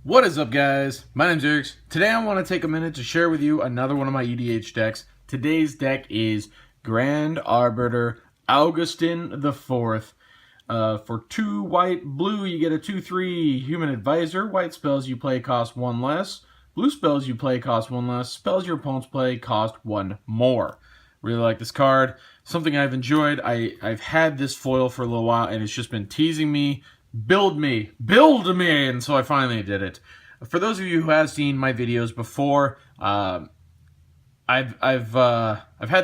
What is up, guys? My name's iirix. Today I want to take a minute to share with you another one of my EDH decks. Today's deck is Grand Arbiter Augustin the Fourth. For 2 white, blue, you get a 2/3 Human Advisor. White spells you play cost 1 less. Blue spells you play cost 1 less. Spells your opponents play cost 1 more. Really like this card. Something I've enjoyed. I've had this foil for a little while, and it's just been teasing me. Build me, and so I finally did it. For those of you who have seen my videos before, I've had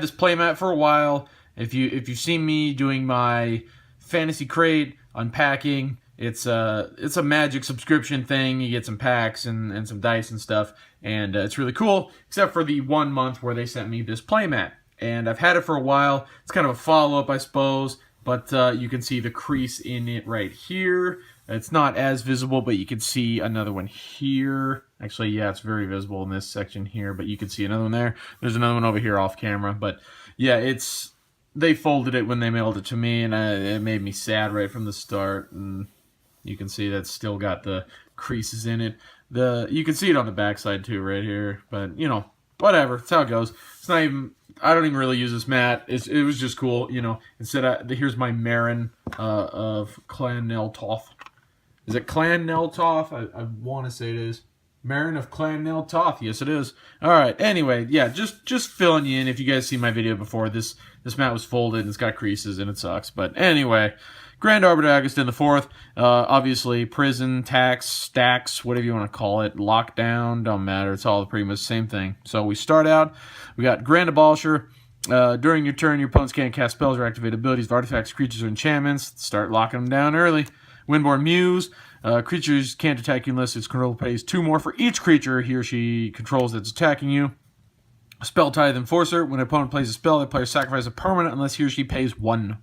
this playmat for a while. If you've seen me doing my fantasy crate unpacking, it's a Magic subscription thing. You get some packs and some dice and stuff, and it's really cool. Except for the 1 month where they sent me this playmat, and I've had it for a while. It's kind of a follow-up, I suppose. But you can see the crease in it right here. It's not as visible, but you can see another one here. Actually, yeah, it's very visible in this section here, but you can see another one there. There's another one over here off camera. But yeah, they folded it when they mailed it to me, and it made me sad right from the start. And you can see that's still got the creases in it. You can see it on the backside too, right here. But you know, whatever. That's how it goes. It's not even. I don't even really use this mat. It was just cool, you know. Instead, here's my Marin of Clan Neltoth. Is it Clan Neltoth? I want to say it is. Marin of Clan Neltoth. Yes, it is. All right. Anyway, yeah, just filling you in. If you guys see my video before, this mat was folded and it's got creases and it sucks. But anyway, Grand Arbiter Augustin the Fourth. Obviously, prison, tax, stacks, whatever you want to call it, lockdown, don't matter. It's all pretty much the same thing. So we start out. We got Grand Abolisher. During your turn, your opponents can't cast spells or activate abilities of artifacts, creatures, or enchantments. Start locking them down early. Windborn Muse. Creatures can't attack you unless its controller pays 2 more for each creature he or she controls that's attacking you. Spell Tithe Enforcer. When an opponent plays a spell, the player sacrifices a permanent unless he or she pays 1.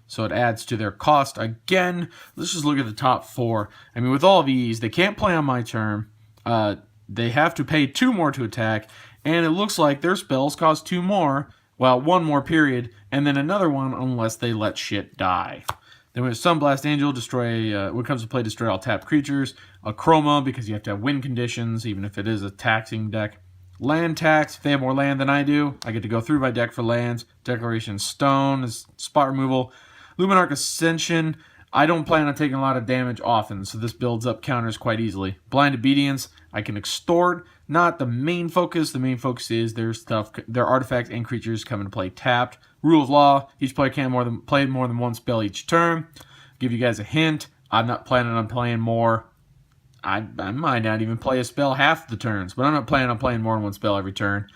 So it adds to their cost. Again, let's just look at the top 4. I mean, with all of these, they can't play on my turn. They have to pay 2 more to attack. And it looks like their spells cost 2 more. Well, 1 more period. And then another one unless they let shit die. Then we have Sunblast Angel. Destroy, when it comes to play, destroy all tapped creatures. A Chroma, because you have to have win conditions, even if it is a taxing deck. Land tax. If they have more land than I do, I get to go through my deck for lands. Declaration Stone is spot removal. Luminarch Ascension, I don't plan on taking a lot of damage often, so this builds up counters quite easily. Blind Obedience, I can extort, not the main focus. The main focus is their artifacts and creatures come into play tapped. Rule of Law, each player can't play more than 1 spell each turn. Give you guys a hint, I'm not planning on playing more. I might not even play a spell half the turns, but I'm not planning on playing more than 1 spell every turn.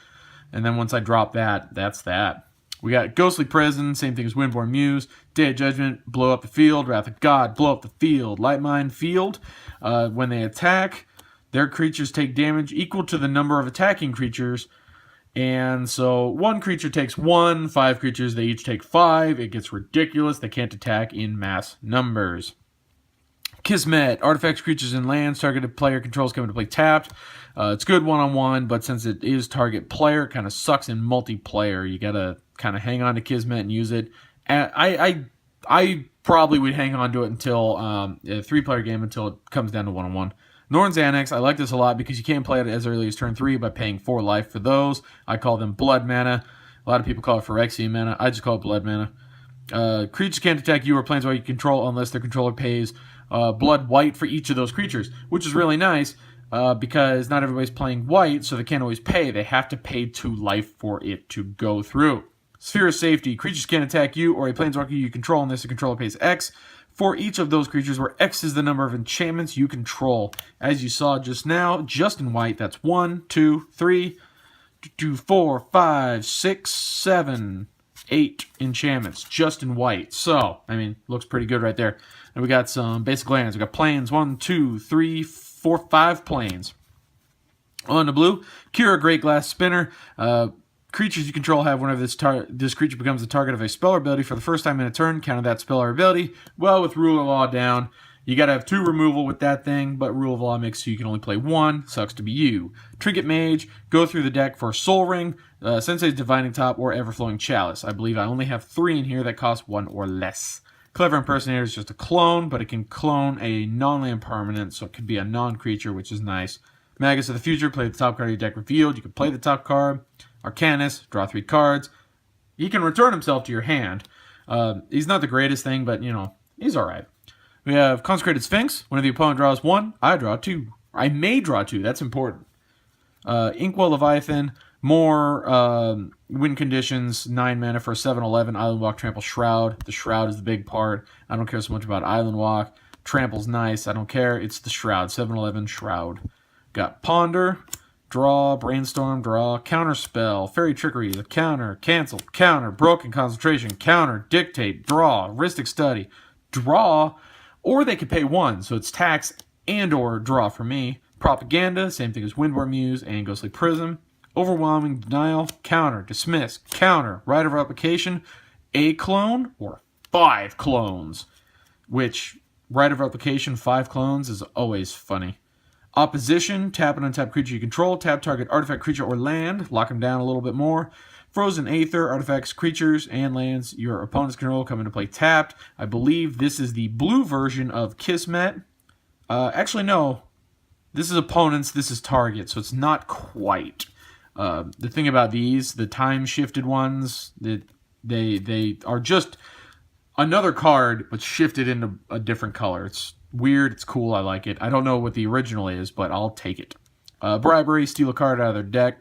And then once I drop that, that's that. We got Ghostly Prison, same thing as Windborn Muse. Day of Judgment, blow up the field. Wrath of God, blow up the field. Lightmine Field, when they attack, their creatures take damage equal to the number of attacking creatures. And so 1 creature takes 1, 5 creatures, they each take 5. It gets ridiculous. They can't attack in mass numbers. Kismet, artifacts, creatures, and lands targeted player controls come into play tapped. It's good one-on-one, but since it is target player, it kind of sucks in multiplayer. You gotta kind of hang on to Kismet and use it. And I probably would hang on to it until a 3-player game until it comes down to one-on-one. Norn's Annex, I like this a lot because you can't play it as early as turn 3 by paying 4 life for those. I call them blood mana. A lot of people call it Phyrexian mana. I just call it blood mana. Creatures can't attack you or planeswalker you control unless their controller pays blood white for each of those creatures, which is really nice because not everybody's playing white, so they can't always pay. They have to pay 2 life for it to go through. Sphere of Safety. Creatures can't attack you or a planeswalker you control unless the controller pays X for each of those creatures, where X is the number of enchantments you control. As you saw just now, just in white, that's 1, 2, 3, 4, 5, 6, 7, 8 enchantments just in white. So, I mean, looks pretty good right there. And we got some basic lands. We got plains, 1, 2, 3, 4, 5 plains. On the blue, Kira Great Glass Spinner. Creatures you control have whenever this creature becomes the target of a spell or ability for the first time in a turn, counter that spell or ability. Well, with Rule of Law down, you got to have 2 removal with that thing, but Rule of Law makes so you can only play 1. Sucks to be you. Trinket Mage, go through the deck for Soul Ring, Sensei's Divining Top, or Everflowing Chalice. I believe I only have 3 in here that cost 1 or less. Clever Impersonator is just a clone, but it can clone a non-land permanent, so it could be a non-creature, which is nice. Magus of the Future, play the top card of your deck revealed. You can play the top card. Arcanus, draw 3 cards. He can return himself to your hand. He's not the greatest thing, but, you know, he's alright. We have Consecrated Sphinx. Whenever the opponent draws 1, I draw 2. I may draw 2. That's important. Inkwell Leviathan. More win conditions. 9 mana for a 7/11. Island Walk, Trample, Shroud. The Shroud is the big part. I don't care so much about Island Walk. Trample's nice. I don't care. It's the Shroud. 7/11 Shroud. Got Ponder. Draw, Brainstorm, draw, Counterspell, Fairy Trickery, the counter, cancel, counter, Broken Concentration, counter, Dictate, draw, Ristic Study, draw, or they could pay 1, so it's tax and or draw for me. Propaganda, same thing as Windward Muse and Ghostly Prism. Overwhelming Denial, counter, dismiss, counter, right of replication, a clone or 5 clones, which right of replication, 5 clones is always funny. Opposition, tap an untapped creature you control, tap target artifact, creature, or land, lock them down a little bit more. Frozen Aether, artifacts, creatures, and lands your opponent's control come into play tapped. I believe this is the blue version of Kismet. Actually, no. This is opponents, this is target, so it's not quite. The thing about these, the time-shifted ones, that they are just another card, but shifted into a different color. It's weird, it's cool, I like it. I don't know what the original is, but I'll take it. Bribery, steal a card out of their deck.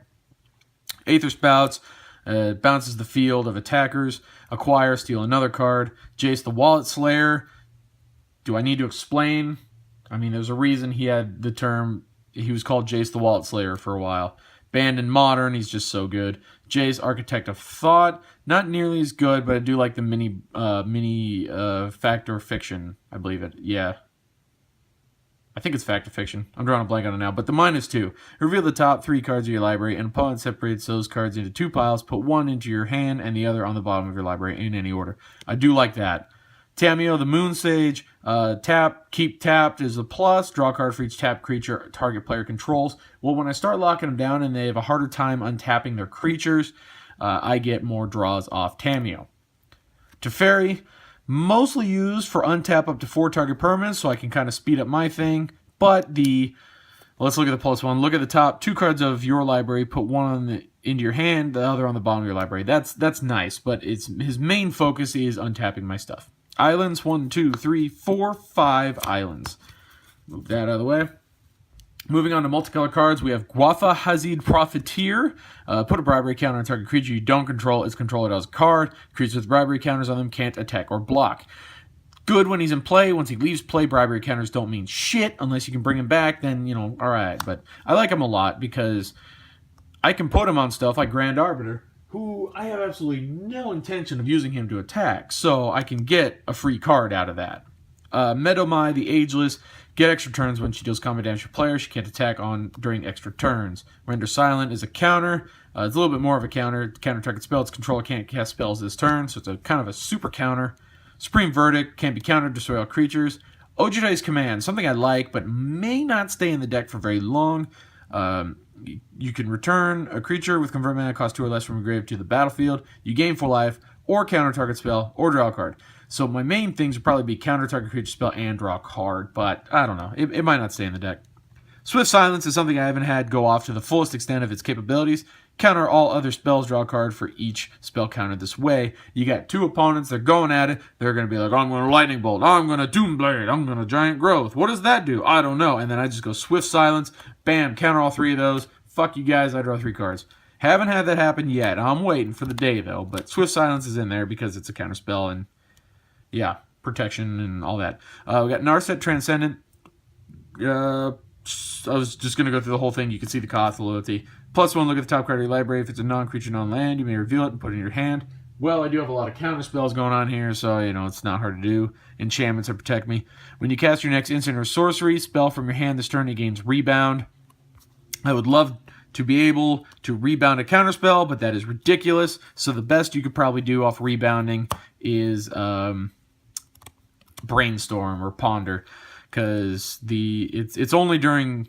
Aether Spouts, bounces the field of attackers. Acquire, steal another card. Jace the Wallet Slayer. Do I need to explain? I mean, there's a reason he had the term, he was called Jace the Wallet Slayer for a while. Banned in Modern, he's just so good. Jace, Architect of Thought, not nearly as good, but I do like the mini Factor Fiction, I believe it. Yeah. I think it's Fact or Fiction. I'm drawing a blank on it now. But the -2. Reveal the top 3 cards of your library, and opponent separates those cards into 2 piles. Put 1 into your hand and the other on the bottom of your library in any order. I do like that. Tameo, the Moon Sage. Tap, keep tapped is a plus. Draw a card for each tapped creature target player controls. Well, when I start locking them down and they have a harder time untapping their creatures, I get more draws off Tameo. Teferi. Mostly used for untap up to 4 target permanents, so I can kind of speed up my thing. But let's look at the +1. Look at the top 2 cards of your library. Put 1 into your hand, the other on the bottom of your library. That's nice, but his main focus is untapping my stuff. Islands, 1, 2, 3, 4, 5 islands. Move that out of the way. Moving on to multicolor cards, we have Guafa Hazid Profiteer. Put a bribery counter on a target creature you don't control. Its controller does a card. Creatures with bribery counters on them can't attack or block. Good when he's in play. Once he leaves play, bribery counters don't mean shit unless you can bring him back. Then, you know, alright. But I like him a lot because I can put him on stuff like Grand Arbiter, who I have absolutely no intention of using him to attack. So I can get a free card out of that. Medomai, the Ageless. Get extra turns when she deals combat damage to players. She can't attack on during extra turns. Render Silent is a counter. It's a little bit more of a counter. Counter target spell. Its controller can't cast spells this turn, so it's a kind of a super counter. Supreme Verdict can't be countered. Destroy all creatures. Ojutai's Command, something I like, but may not stay in the deck for very long. You can return a creature with convert mana cost 2 or less from your grave to the battlefield. You gain 4 life, or counter target spell, or draw a card. So my main things would probably be counter target creature spell and draw a card, but I don't know. It might not stay in the deck. Swift Silence is something I haven't had go off to the fullest extent of its capabilities. Counter all other spells, draw a card for each spell countered this way. You got 2 opponents, they're going at it. They're going to be like, I'm going to Lightning Bolt, I'm going to Doomblade, I'm going to Giant Growth. What does that do? I don't know. And then I just go Swift Silence, bam, counter all 3 of those. Fuck you guys, I draw 3 cards. Haven't had that happen yet. I'm waiting for the day, though. But Swift Silence is in there because it's a counter spell and, yeah, protection and all that. We got Narset Transcendent. I was just going to go through the whole thing. You can see the cost, the loyalty. +1, look at the top card of your library. If it's a non-creature, non-land, you may reveal it and put it in your hand. Well, I do have a lot of counter spells going on here, so, you know, it's not hard to do. Enchantments to protect me. When you cast your next instant or sorcery spell from your hand this turn, it gains rebound. I would love to be able to rebound a counterspell, but that is ridiculous. So the best you could probably do off rebounding is Brainstorm or Ponder, because it's only during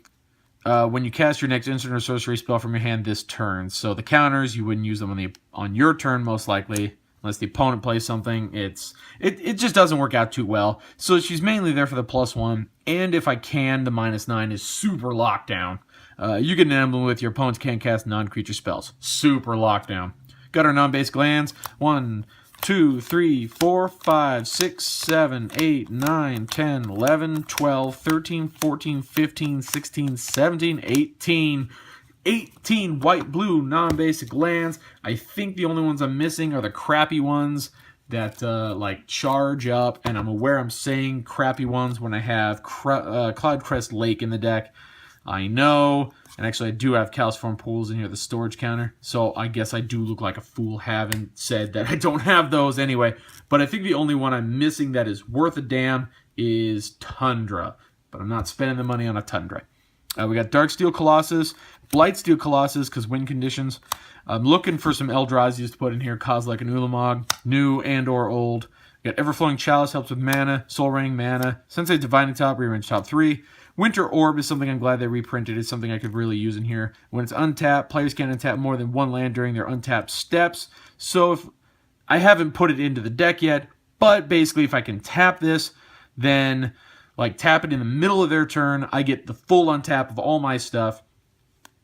when you cast your next instant or sorcery spell from your hand this turn. So the counters, you wouldn't use them on your turn most likely, unless the opponent plays something. It just doesn't work out too well. So she's mainly there for the +1, and if I can, the -9 is super lockdown. You get an emblem with your opponents can't cast non-creature spells. Super lockdown. Got our non-basic lands. 1, 2, 3, 4, 5, 6, 7, 8, 9, 10, 11, 12, 13, 14, 15, 16, 17, 18. 18 white-blue non-basic lands. I think the only ones I'm missing are the crappy ones that like charge up, and I'm aware I'm saying crappy ones when I have Cloudcrest Lake in the deck. I know, and actually I do have Calciform Pools in here, the storage counter, so I guess I do look like a fool having said that I don't have those anyway, but I think the only one I'm missing that is worth a damn is Tundra, but I'm not spending the money on a Tundra. We got Darksteel Colossus, Blightsteel Colossus, because win conditions. I'm looking for some Eldrazi's to put in here, Kozilek and Ulamog, new and or old. We got Everflowing Chalice, helps with mana, Soul Ring, mana, Sensei Divining Top, rearrange top 3. Winter Orb is something I'm glad they reprinted. It's something I could really use in here. When it's untapped, players can't untap more than 1 land during their untapped steps. So if I haven't put it into the deck yet, but basically if I can tap this, then like tap it in the middle of their turn, I get the full untap of all my stuff.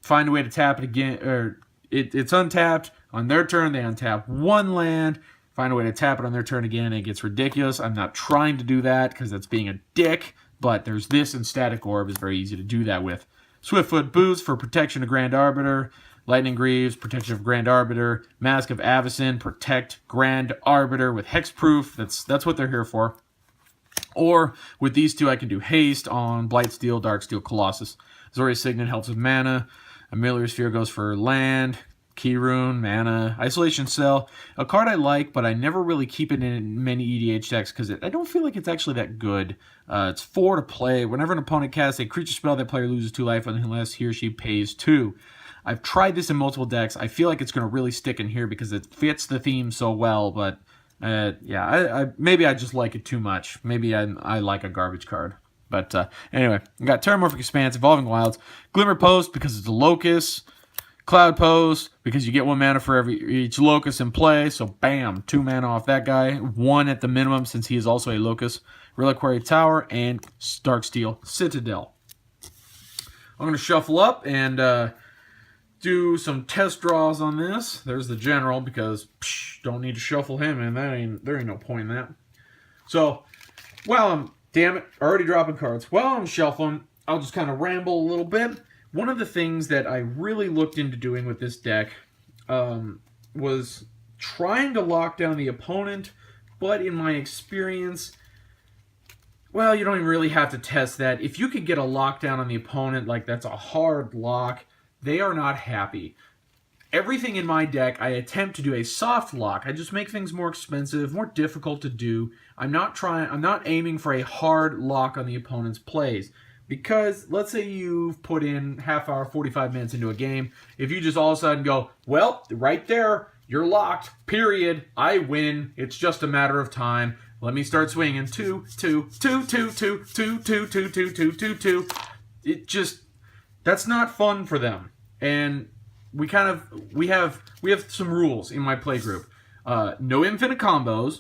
Find a way to tap it again, or it's untapped. On their turn, they untap 1 land. Find a way to tap it on their turn again, and it gets ridiculous. I'm not trying to do that because that's being a dick. But there's this, and Static Orb is very easy to do that with. Swiftfoot Boots for protection of Grand Arbiter. Lightning Greaves, protection of Grand Arbiter. Mask of Avacyn, protect Grand Arbiter with Hexproof. That's what they're here for. Or with these two, I can do Haste on Blightsteel, Darksteel, Colossus. Azorius Signet helps with mana. Ameliorative Sphere goes for land. Keyrune, mana, Isolation Cell. A card I like, but I never really keep it in many EDH decks because I don't feel like it's actually that good. It's 4 to play. Whenever an opponent casts a creature spell, that player loses 2 life unless he or she pays 2. I've tried this in multiple decks. I feel like it's going to really stick in here because it fits the theme so well, but yeah, maybe I just like it too much. Maybe I like a garbage card. But anyway, we got Terramorphic Expanse, Evolving Wilds, Glimmer Post because it's a Locust, Cloud Post, because you get 1 mana for each Locust in play, so bam, 2 mana off that guy, 1 at the minimum since he is also a Locust, Reliquary Tower, and Darksteel Citadel. I'm going to shuffle up and do some test draws on this. There's the General, because don't need to shuffle him, and there ain't no point in that. So, damn it, already dropping cards. While I'm shuffling, I'll just kind of ramble a little bit. One of the things that I really looked into doing with this deck was trying to lock down the opponent, but in my experience, well, you don't even really have to test that. If you could get a lockdown on the opponent, like that's a hard lock, they are not happy. Everything in my deck, I attempt to do a soft lock. I just make things more expensive, more difficult to do. I'm not aiming for a hard lock on the opponent's plays. Because, let's say you've put in half hour, 45 minutes into a game. If you just all of a sudden go, well, right there, you're locked, period. I win. It's just a matter of time. Let me start swinging. 2, 2, 2, 2, 2, 2, 2, 2, 2, 2, 2, 2. It just, that's not fun for them. And we have some rules in my play group. No infinite combos.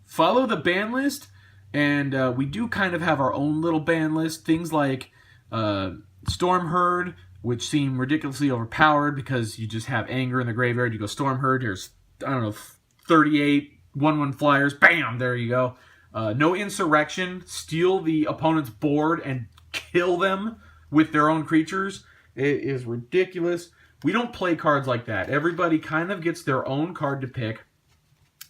Follow the ban list. And we do kind of have our own little ban list. Things like Storm Herd, which seem ridiculously overpowered because you just have anger in the graveyard. You go Storm Herd, here's, 38 1/1 flyers. Bam! There you go. No Insurrection. Steal the opponent's board and kill them with their own creatures. It is ridiculous. We don't play cards like that. Everybody kind of gets their own card to pick.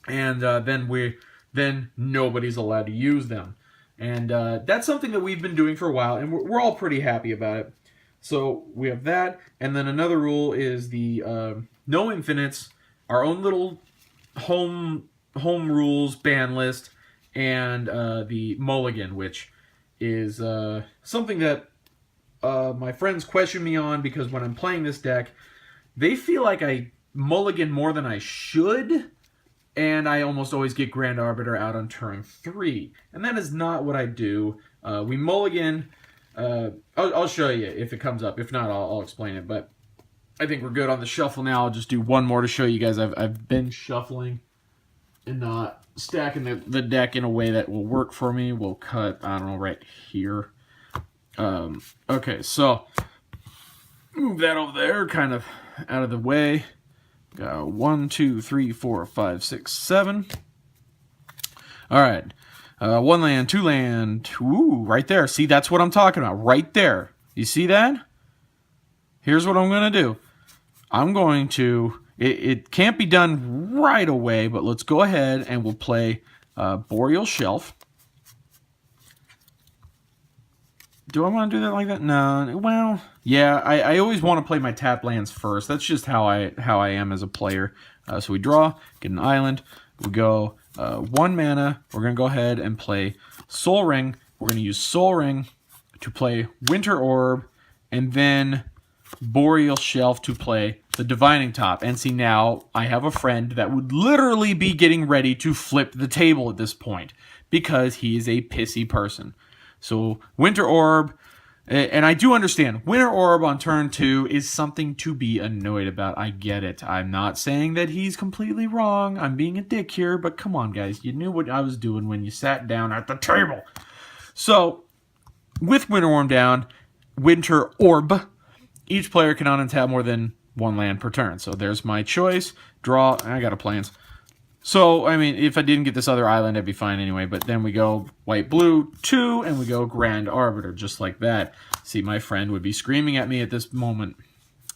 And then nobody's allowed to use them. And that's something that we've been doing for a while, and we're all pretty happy about it. So we have that, and then another rule is the no infinites, our own little home rules ban list, and the mulligan, which is something that my friends question me on because when I'm playing this deck, they feel like I mulligan more than I should. And I almost always get Grand Arbiter out on turn 3. And that is not what I do. We mulligan. I'll show you if it comes up. If not, I'll explain it. But I think we're good on the shuffle now. I'll just do one more to show you guys. I've been shuffling. and not stacking the deck in a way that will work for me. We'll cut, I don't know, right here. Okay, so move that over there, kind of out of the way. Got 1, 2, 3, 4, 5, 6, 7. All right. 1 land, 2 land. Ooh, right there. See, that's what I'm talking about. Right there. You see that? Here's what I'm going to do. I'm going to... It can't be done right away, but let's go ahead and we'll play Boreal Shelf. Do I want to do that like that? No. Well, yeah, I always want to play my tap lands first. That's just how I am as a player. So we draw, get an island. We go 1 mana. We're going to go ahead and play Soul Ring. We're going to use Soul Ring to play Winter Orb, and then Boreal Shelf to play the Divining Top. And see, now I have a friend that would literally be getting ready to flip the table at this point because he is a pissy person. So Winter Orb, and I do understand, Winter Orb on turn 2 is something to be annoyed about. I get it. I'm not saying that he's completely wrong. I'm being a dick here, but come on, guys. You knew what I was doing when you sat down at the table. So, with Winter Orb down, Winter Orb, each player can untap more than 1 land per turn. So there's my choice. Draw. I got a plans. So, I mean, if I didn't get this other island, I'd be fine anyway. But then we go white-blue 2, and we go Grand Arbiter, just like that. See, my friend would be screaming at me at this moment.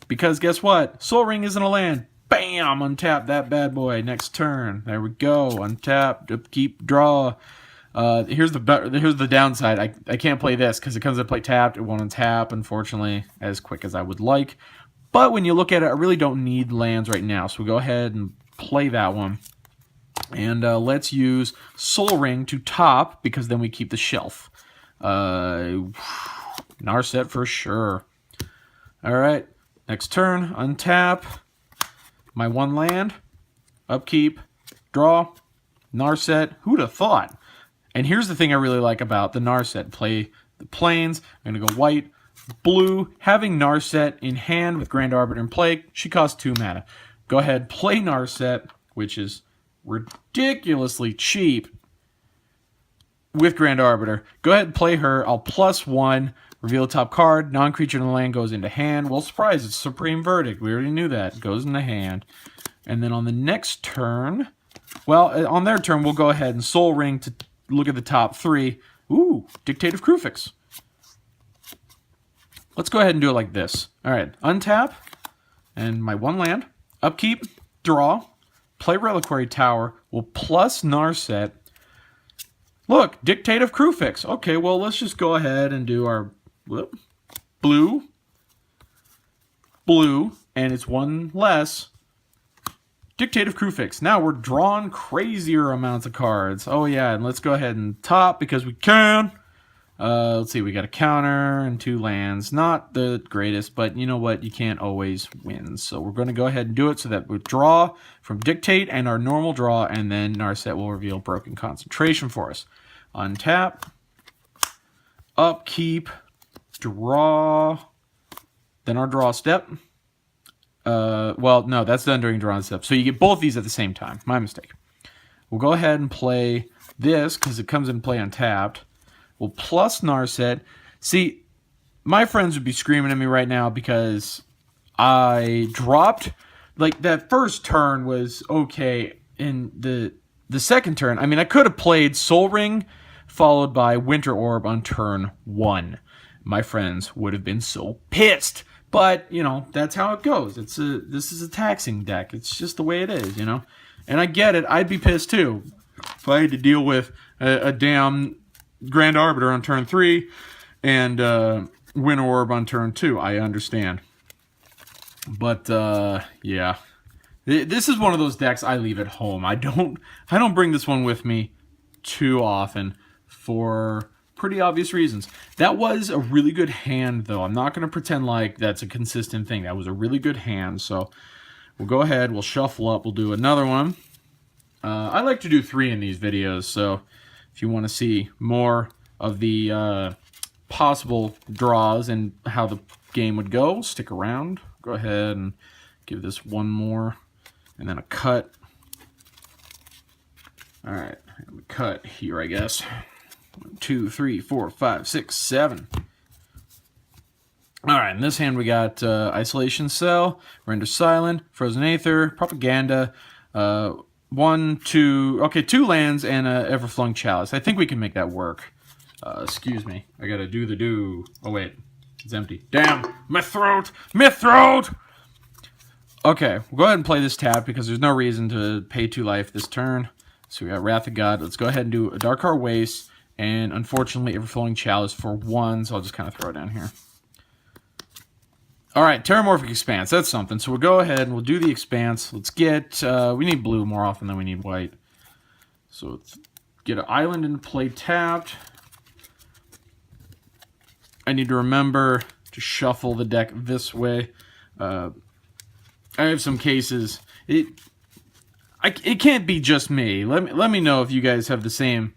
Because guess what? Soul Ring isn't a land. Bam! Untap that bad boy. Next turn. There we go. Untap, upkeep, draw. Here's the downside. I can't play this because it comes to play tapped. It won't untap, unfortunately, as quick as I would like. But when you look at it, I really don't need lands right now. So we go ahead and play that one. And let's use Soul Ring to top, because then we keep the shelf. Narset for sure. Alright, next turn, untap. My 1 land, upkeep, draw, Narset. Who'd have thought? And here's the thing I really like about the Narset. Play the plains. I'm going to go white, blue. Having Narset in hand with Grand Arbiter in play, she costs 2 mana. Go ahead, play Narset, which is ridiculously cheap with Grand Arbiter. Go ahead and play her. I'll +1, reveal the top card. Non-creature in the land goes into hand. Well, surprise, it's Supreme Verdict. We already knew that. It goes into hand. And then on the next turn, well, on their turn, we'll go ahead and Soul Ring to look at the top 3. Ooh, Dictative Crufix. Let's go ahead and do it like this. All right, untap, and my 1 land, upkeep, draw, play Reliquary Tower, we'll plus Narset. Look, Dictative Crufix. Okay, well, let's just go ahead and do our blue, and it's 1 less. Dictative Crufix. Now we're drawing crazier amounts of cards. Oh, yeah, and let's go ahead and top because we can. Let's see, we got a counter and 2 lands. Not the greatest, but you know what? You can't always win. So we're going to go ahead and do it so that we draw from Dictate and our normal draw, and then Narset will reveal Broken Concentration for us. Untap, upkeep, draw, then our draw step. Well, no, that's done during draw step. So you get both these at the same time. My mistake. We'll go ahead and play this because it comes in play untapped. We'll plus Narset. See, my friends would be screaming at me right now because I dropped, like, that first turn was okay. In the second turn, I mean, I could have played Soul Ring followed by Winter Orb on turn 1. My friends would have been so pissed. But, you know, that's how it goes. This is a taxing deck. It's just the way it is, you know. And I get it. I'd be pissed too if I had to deal with a damn Grand Arbiter on turn 3 and Winter Orb on turn 2. I understand. But, yeah. This is one of those decks I leave at home. I don't bring this one with me too often for pretty obvious reasons. That was a really good hand, though. I'm not going to pretend like that's a consistent thing. That was a really good hand. So we'll go ahead. We'll shuffle up. We'll do another one. I like to do 3 in these videos. So if you want to see more of the possible draws and how the game would go, stick around. Go ahead and give this one more. And then a cut. Alright, cut here, I guess. 1, 2, 3, 4, 5, 6, 7. Alright, in this hand we got Isolation Cell, Render Silent, Frozen Aether, Propaganda, 1, 2, okay, 2 lands and Everflowing Chalice. I think we can make that work. Excuse me, I gotta do the do. Oh wait, it's empty. Damn, my throat! My throat! Okay, we'll go ahead and play this tap because there's no reason to pay 2 life this turn. So we got Wrath of God. Let's go ahead and do a Darkheart Waste, and unfortunately Everflowing Chalice for 1, so I'll just kind of throw it down here. Alright, Terramorphic Expanse, that's something. So we'll go ahead and we'll do the Expanse. Let's get, we need blue more often than we need white. So let's get an island into play tapped. I need to remember to shuffle the deck this way. I have some cases. It can't be just me. Let me know if you guys have the same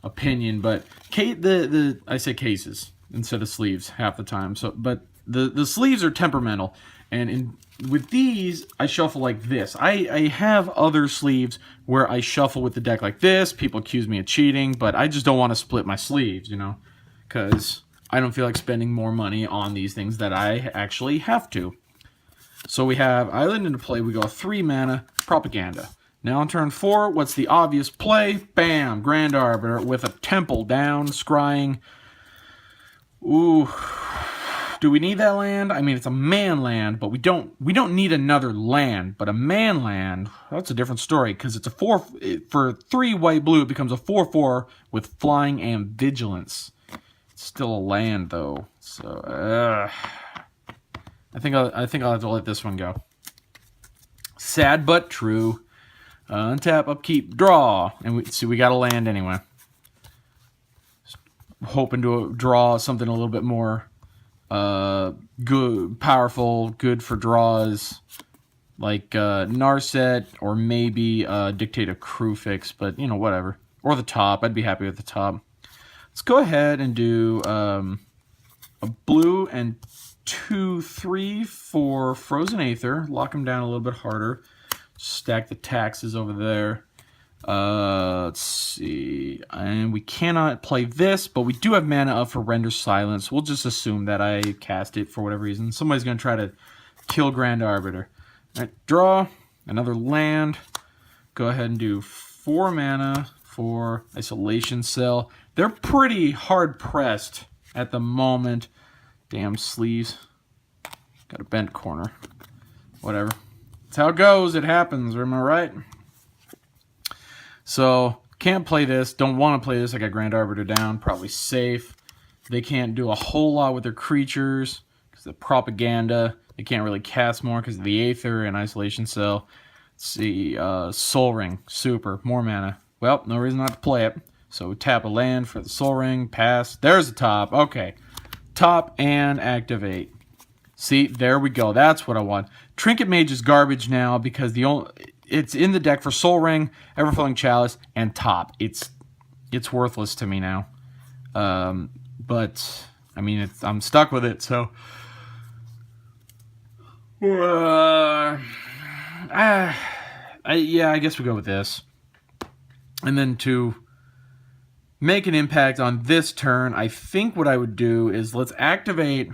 opinion. But I say cases instead of sleeves half the time. So, but the sleeves are temperamental, and with these I shuffle like this. I have other sleeves where I shuffle with the deck like this. People accuse me of cheating, but I just don't want to split my sleeves, you know, because I don't feel like spending more money on these things that I actually have to. So we have Island into play. We go 3 mana, Propaganda. Now on turn 4, what's the obvious play? Bam! Grand Arbiter with a Temple down, scrying. Ooh. Do we need that land? I mean, it's a man land, but we don't need another land. But a man land, that's a different story, because it's a 4 for 3 white-blue. It becomes a 4/4 with flying and vigilance. It's still a land though, so I think I'll have to let this one go. Sad but true. Untap, upkeep, draw, and we got a land anyway. Hoping to draw something a little bit more good, powerful, good for draws, like Narset, or maybe Dictate a Crewfix, but you know, whatever. Or the top. I'd be happy with the top. Let's go ahead and do a blue and 2/3 for Frozen Aether. Lock them down a little bit harder. Stack the taxes over there. Let's see. And we cannot play this, but we do have mana up for Render Silence. We'll just assume that I cast it for whatever reason. Somebody's going to try to kill Grand Arbiter. All right, draw. Another land. Go ahead and do 4 mana for Isolation Cell. They're pretty hard-pressed at the moment. Damn sleeves. Got a bent corner. Whatever. That's how it goes. It happens. Am I right? So, can't play this. Don't want to play this. I got Grand Arbiter down. Probably safe. They can't do a whole lot with their creatures because of the Propaganda. They can't really cast more because of the Aether and Isolation Cell. Let's see. Soul Ring. Super. More mana. Well, no reason not to play it. So tap a land for the Soul Ring. Pass. There's the top. Okay. Top and activate. See, there we go. That's what I want. Trinket Mage is garbage now because it's in the deck for Soul Ring, Everflowing Chalice, and top. It's worthless to me now. But I mean, I'm stuck with it. So yeah, I guess we go with this. And then to make an impact on this turn, I think what I would do is let's activate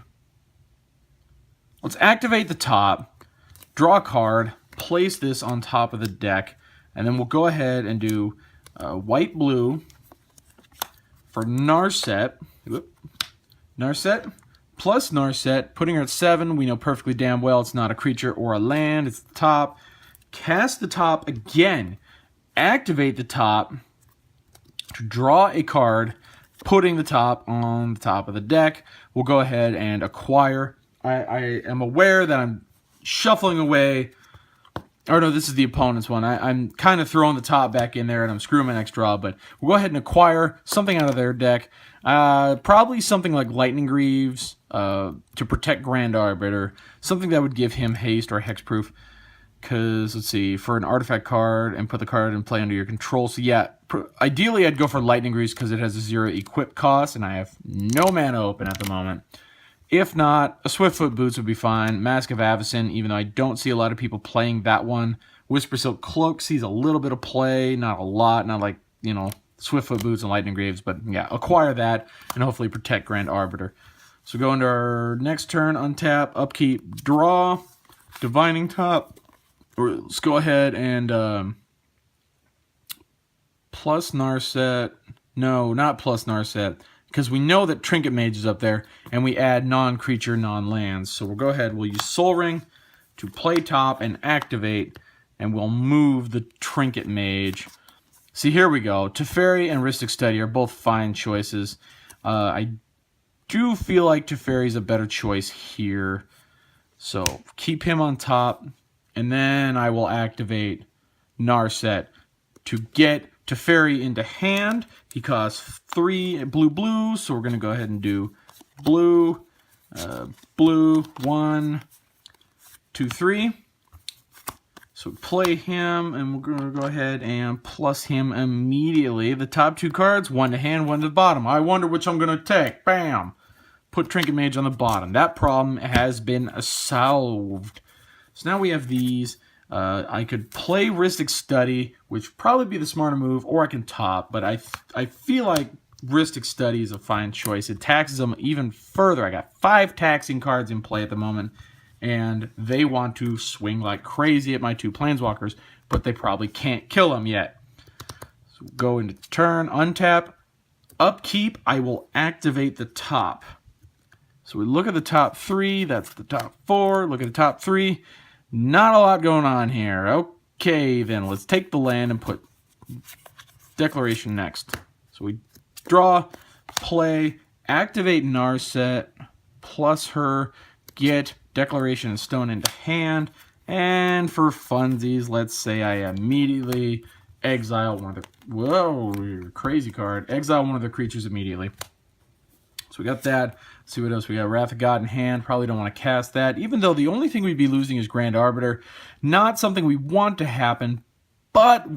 the top, draw a card, place this on top of the deck, and then we'll go ahead and do white-blue for Narset. Narset plus Narset, putting her at 7. We know perfectly damn well it's not a creature or a land. It's the top. Cast the top again. Activate the top to draw a card, putting the top on the top of the deck. We'll go ahead and acquire. I am aware that I'm shuffling away. Or no, this is the opponent's one. I'm kind of throwing the top back in there and I'm screwing my next draw, but we'll go ahead and acquire something out of their deck. Probably something like Lightning Greaves to protect Grand Arbiter. Something that would give him haste or hexproof. Because, let's see, for an artifact card and put the card in play under your control. So yeah, ideally I'd go for Lightning Greaves because it has a 0 equip cost and I have no mana open at the moment. If not, a Swiftfoot Boots would be fine. Mask of Avacyn, even though I don't see a lot of people playing that one Whisper Silk Cloak sees a little bit of play, not a lot, not like, you know, Swiftfoot Boots and Lightning Graves, but yeah, acquire that and hopefully protect Grand Arbiter. So go into our next turn, untap, upkeep, draw, Divining Top. Let's go ahead and plus Narset. No, not plus Narset, because we know that Trinket Mage is up there, and we add non-creature, non-lands. So we'll go ahead, we'll use Sol Ring to play top and activate, and we'll move the Trinket Mage. See, here we go. Teferi and Rhystic Study are both fine choices. I do feel like Teferi's a better choice here. So keep him on top, and then I will activate Narset to get Teferi into hand. He costs 3 blue, so we're going to go ahead and do blue, 1, 2, 3. So play him, and we're going to go ahead and plus him immediately. The top 2 cards, 1 to hand, 1 to the bottom. I wonder which I'm going to take. Bam! Put Trinket Mage on the bottom. That problem has been solved. So now we have these. I could play Rhystic Study, which would probably be the smarter move, or I can top, but I feel like Rhystic Study is a fine choice. It taxes them even further. I got 5 taxing cards in play at the moment, and they want to swing like crazy at my 2 planeswalkers, but they probably can't kill them yet. So go into turn, untap, upkeep, I will activate the top. So we look at the top 3, that's the top 4, look at the top 3. Not a lot going on here. Okay, then let's take the land and put Declaration next. So we draw, play, activate Narset, plus her, get Declaration and Stone into hand, and for funsies, let's say I immediately exile one of the... Whoa, crazy card. Exile one of the creatures immediately. So we got that. Let's see what else we got. Wrath of God in hand. Probably don't want to cast that. Even though the only thing we'd be losing is Grand Arbiter. Not something we want to happen. But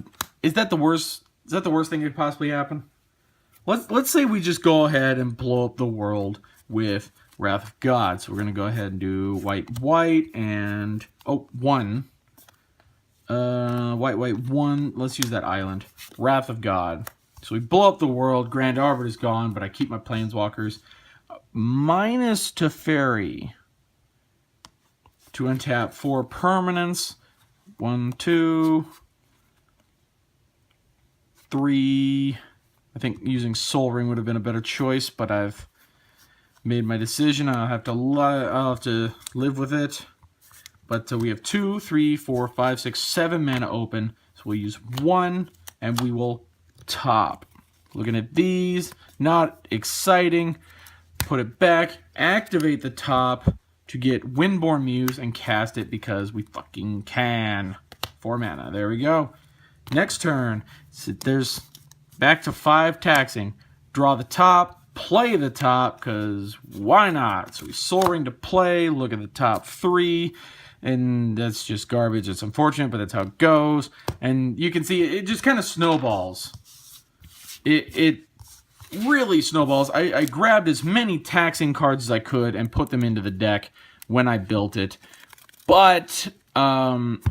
is that the worst? Is that the worst thing that could possibly happen? Let's say we just go ahead and blow up the world with Wrath of God. So we're gonna go ahead and do white and 1. White 1. Let's use that island. Wrath of God. So we blow up the world. Grand Arbiter is gone, but I keep my planeswalkers. Minus Teferi to untap 4 permanents. 1, 2, 3. I think using Sol Ring would have been a better choice, but I've made my decision. I'll have to live with it. But we have 2, 3, 4, 5, 6, 7 mana open. So we'll use 1, and we will top. Looking at these, not exciting. Put it back, activate the top to get Windborn Muse and cast it because we fucking can. 4 mana, there we go. Next turn, so there's back to 5 taxing. Draw the top, play the top, because why not? So we Sol Ring to play, look at the top 3, and that's just garbage. It's unfortunate, but that's how it goes. And you can see it just kind of snowballs. It really snowballs. I grabbed as many taxing cards as I could and put them into the deck when I built it. But I'm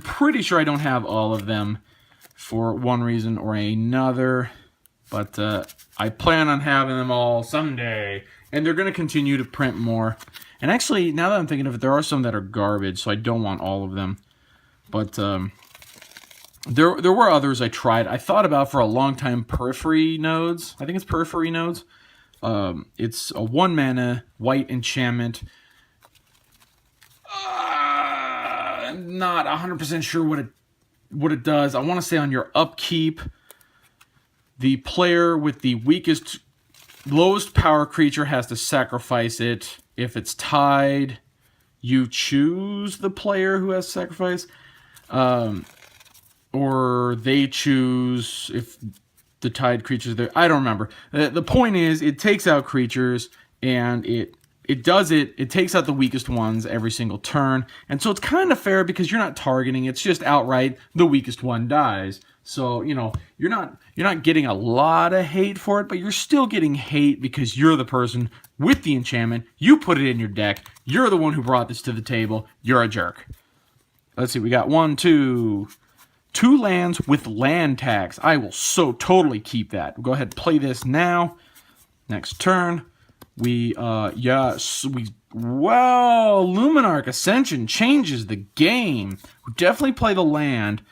pretty sure I don't have all of them for one reason or another. But I plan on having them all someday. And they're going to continue to print more. And actually, now that I'm thinking of it, there are some that are garbage, so I don't want all of them. But there were others I tried. I thought about for a long time Periphery Nodes. I think it's Periphery Nodes. It's a 1 mana white enchantment. I'm not 100% sure what it does. I want to say on your upkeep, the player with the lowest power creature has to sacrifice it. If it's tied, you choose the player who has sacrifice. Or they choose if the tied creatures there. I don't remember. The point is, it takes out creatures, and it takes out the weakest ones every single turn. And so it's kind of fair because you're not targeting. It's just outright the weakest one dies. So, you know, you're not getting a lot of hate for it, but you're still getting hate because you're the person with the enchantment. You put it in your deck. You're the one who brought this to the table. You're a jerk. let's see, we got two lands with land tax. I will so totally keep that. We'll go ahead and play this now. Next turn, wow, Luminarch Ascension changes the game. We'll definitely play the land.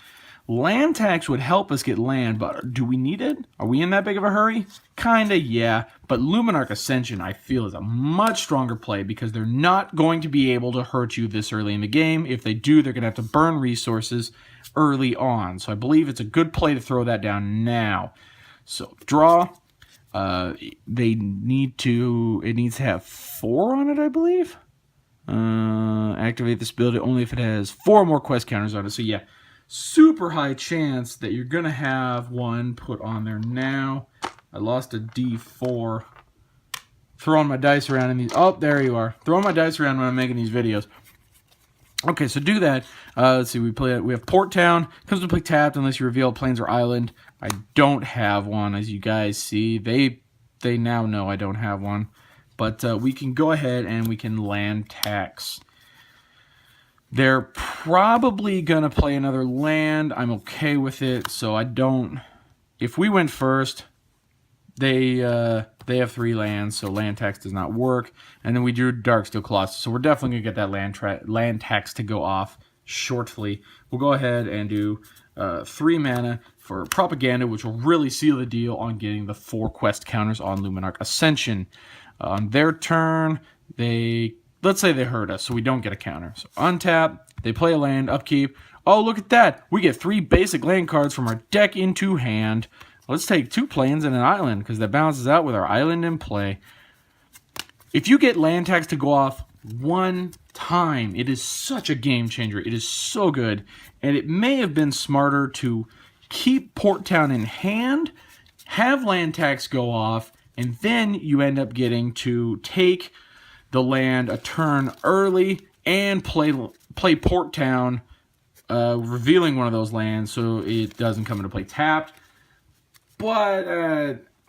Land tax would help us get land, but do we need it? Are we in that big of a hurry? Kinda, yeah. But Luminarch Ascension, I feel, is a much stronger play because they're not going to be able to hurt you this early in the game. If they do, they're going to have to burn resources early on. So I believe it's a good play to throw that down now. So draw. It needs to have 4 on it, I believe. Activate this ability only if it has 4 more quest counters on it. So yeah. Super high chance that you're going to have one put on there now. I lost a D4. Throwing my dice around in these. Oh, there you are. Throwing my dice around when I'm making these videos. Okay, so do that. Let's see. We have Port Town. Comes to play tapped unless you reveal plains or island. I don't have one, as you guys see. They now know I don't have one. But we can go ahead and we can land tax. They're probably going to play another land. I'm okay with it, so I don't... If we went first, they have 3 lands, so land tax does not work. And then we drew Darksteel Colossus, so we're definitely going to get that land tax to go off shortly. We'll go ahead and do 3 mana for Propaganda, which will really seal the deal on getting the 4 quest counters on Luminarch Ascension. On their turn, let's say they hurt us, so we don't get a counter. So untap, they play a land, upkeep. Oh, look at that. We get 3 basic land cards from our deck into hand. Let's take 2 plains and an island, because that balances out with our island in play. If you get land tax to go off 1 time, it is such a game changer. It is so good. And it may have been smarter to keep Port Town in hand, have land tax go off, and then you end up getting to take the land a turn early and play Port Town, revealing one of those lands so it doesn't come into play tapped. But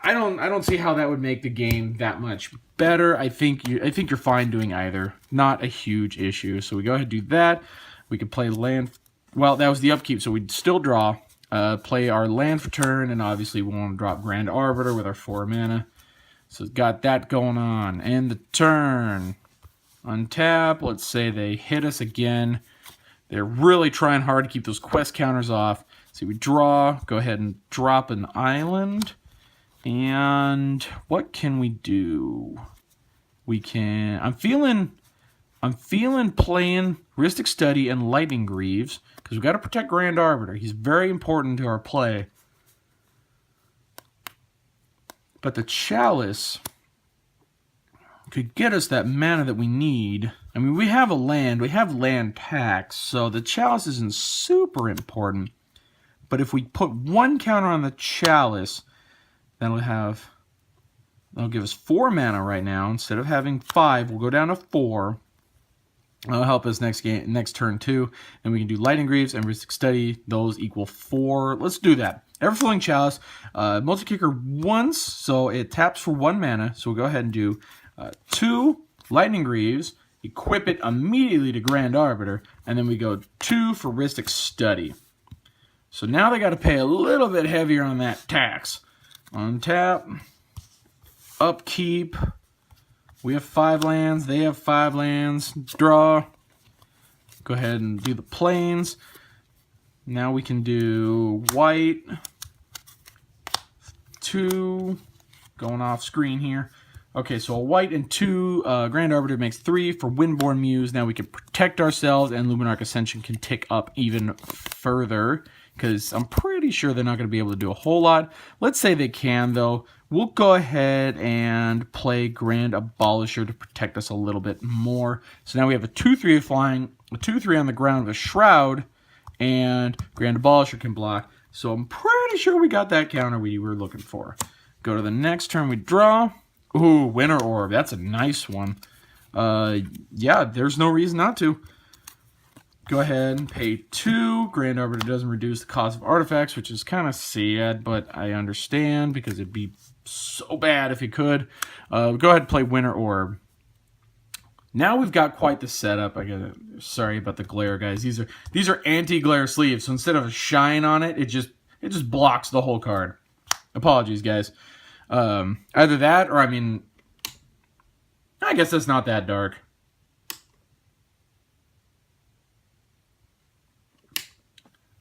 I don't see how that would make the game that much better. I think you're fine doing either. Not a huge issue. So we go ahead and do that. We could play land. Well, that was the upkeep, so we'd still draw. Play our land for turn, and obviously we want to drop Grand Arbiter with our 4 mana. So got that going on. And the turn. Untap. Let's say they hit us again. They're really trying hard to keep those quest counters off. So we draw. Go ahead and drop an island. And what can we do? We can... I'm feeling playing Rhystic Study and Lightning Greaves. Because we've got to protect Grand Arbiter. He's very important to our play. But the Chalice could get us that mana that we need. I mean, we have a land. We have land tax. So the Chalice isn't super important. But if we put 1 counter on the Chalice, that'll give us 4 mana right now. Instead of having 5, we'll go down to 4. That'll help us next turn too. And we can do Lightning Greaves and Rhystic Study. Those equal 4. Let's do that. Everflowing Chalice, multi-kicker once, so it taps for 1 mana. So we'll go ahead and do 2 Lightning Greaves, equip it immediately to Grand Arbiter, and then we go 2 for Rhystic Study. So now they got to pay a little bit heavier on that tax. Untap, upkeep. We have 5 lands, they have 5 lands. Draw. Go ahead and do the plains. Now we can do white, 2, going off screen here. Okay, so a white and 2 Grand Arbiter makes 3 for Windborn Muse. Now we can protect ourselves, and Luminarch Ascension can tick up even further, because I'm pretty sure they're not going to be able to do a whole lot. Let's say they can, though. We'll go ahead and play Grand Abolisher to protect us a little bit more. So now we have a 2/3 flying, a 2/3 on the ground with a Shroud, and Grand Abolisher can block. So I'm pretty sure we got that counter we were looking for. Go to the next turn, we draw. Ooh, Winter Orb. That's a nice one. Yeah, there's no reason not to. Go ahead and pay 2. Grand Arbiter doesn't reduce the cost of artifacts, which is kind of sad, but I understand because it'd be so bad if it could. Go ahead and play Winter Orb. Now we've got quite the setup. Sorry about the glare, guys. These are anti-glare sleeves, so instead of a shine on it, it just blocks the whole card. Apologies, guys. Either that, or I mean, I guess that's not that dark.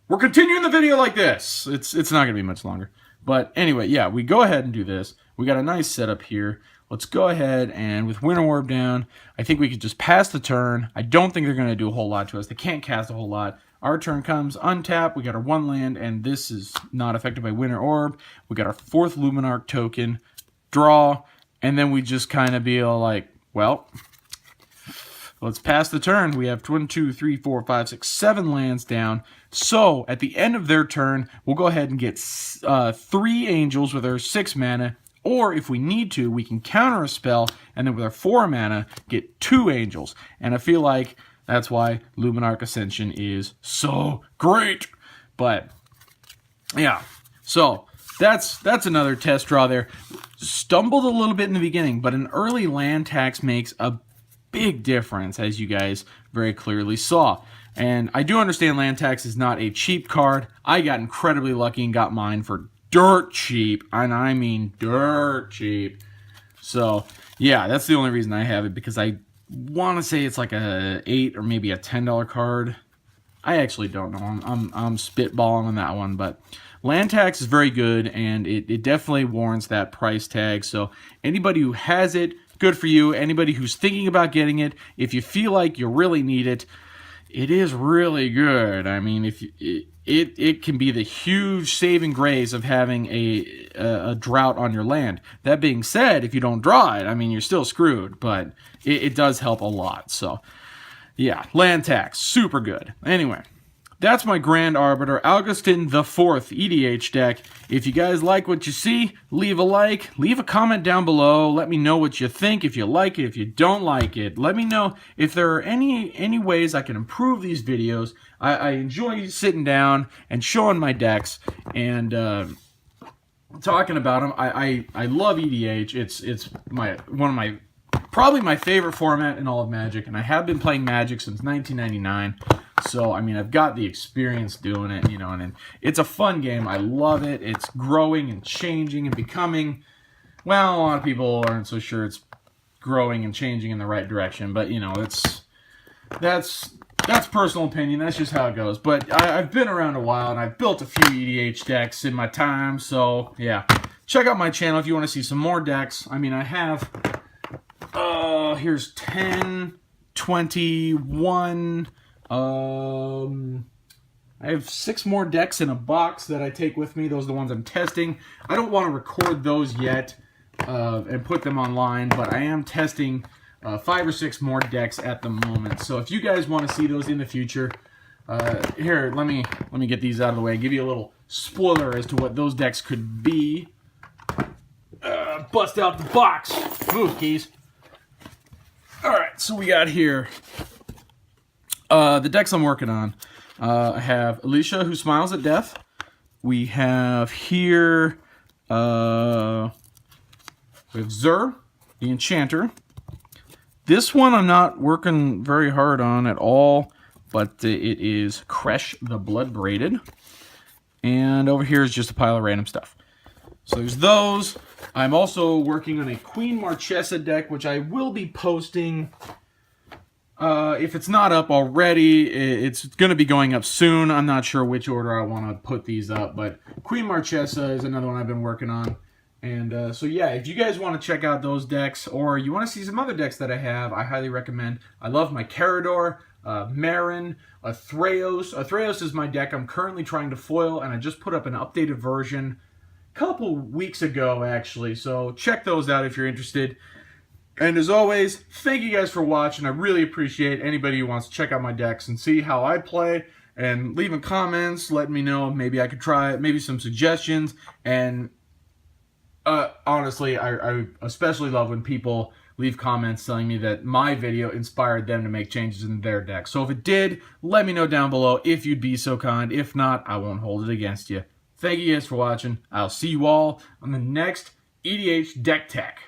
We're continuing the video like this. It's not going to be much longer. But anyway, yeah, we go ahead and do this. We got a nice setup here. Let's go ahead and with Winter Orb down, I think we could just pass the turn. I don't think they're going to do a whole lot to us. They can't cast a whole lot. Our turn comes, untap, we got our 1 land, and this is not affected by Winter Orb. We got our 4th Luminarch token, draw, and then we just kind of be all like, well, let's pass the turn. We have 1, 2, 3, 4, 5, 6, 7 lands down. So at the end of their turn, we'll go ahead and get 3 angels with our 6 mana. Or if we need to, we can counter a spell, and then with our 4 mana, get 2 angels. And I feel like that's why Luminarch Ascension is so great. But yeah, so that's another test draw there. Stumbled a little bit in the beginning, but an early land tax makes a big difference, as you guys very clearly saw. And I do understand land tax is not a cheap card. I got incredibly lucky and got mine for dirt cheap, and I mean dirt cheap. So yeah, that's the only reason I have it, because I want to say it's like a $8 or maybe a $10 card. I actually don't know. I'm spitballing on that one, but land tax is very good, and it definitely warrants that price tag. So anybody who has it, good for you. Anybody who's thinking about getting it, if you feel like you really need it, it is really good. I mean, if it can be the huge saving grace of having a drought on your land. That being said, if you don't draw it, I mean, you're still screwed, but it does help a lot. So yeah, land tax, super good. Anyway, that's my Grand Arbiter Augustin the 4th EDH deck. If you guys like what you see, leave a like, leave a comment down below. Let me know what you think, if you like it, if you don't like it. Let me know if there are any ways I can improve these videos. I enjoy sitting down and showing my decks and talking about them. I love EDH. It's probably my favorite format in all of Magic, and I have been playing Magic since 1999. So, I mean, I've got the experience doing it, you know, and it's a fun game. I love it. It's growing and changing and becoming, well, a lot of people aren't so sure it's growing and changing in the right direction, but, you know, that's personal opinion. That's just how it goes. But I've been around a while, and I've built a few EDH decks in my time, so, yeah. Check out my channel if you want to see some more decks. I mean, I have, here's 10, 21... I have 6 more decks in a box that I take with me. Those are the ones I'm testing. I don't want to record those yet and put them online, but I am testing 5 or 6 more decks at the moment. So if you guys want to see those in the future, here, let me get these out of the way. Give you a little spoiler as to what those decks could be. Bust out the box. Move, keys. Alright, so we got here the decks I'm working on. I have Alicia, who smiles at death. We have here, we have Zur, the Enchanter. This one I'm not working very hard on at all, but it is Kresh the Blood Braided. And over here is just a pile of random stuff. So there's those. I'm also working on a Queen Marchesa deck, which I will be posting. If it's not up already, it's going to be going up soon. I'm not sure which order I want to put these up, but Queen Marchesa is another one I've been working on. And so yeah, if you guys want to check out those decks, or you want to see some other decks that I have, I highly recommend. I love my Carador, Marin, Athreos. Athreos is my deck I'm currently trying to foil, and I just put up an updated version a couple weeks ago, actually. So check those out if you're interested. And as always, thank you guys for watching. I really appreciate anybody who wants to check out my decks and see how I play, and leaving comments, letting me know maybe I could try it, maybe some suggestions. And honestly, I especially love when people leave comments telling me that my video inspired them to make changes in their deck. So if it did, let me know down below if you'd be so kind. If not, I won't hold it against you. Thank you guys for watching. I'll see you all on the next EDH Deck Tech.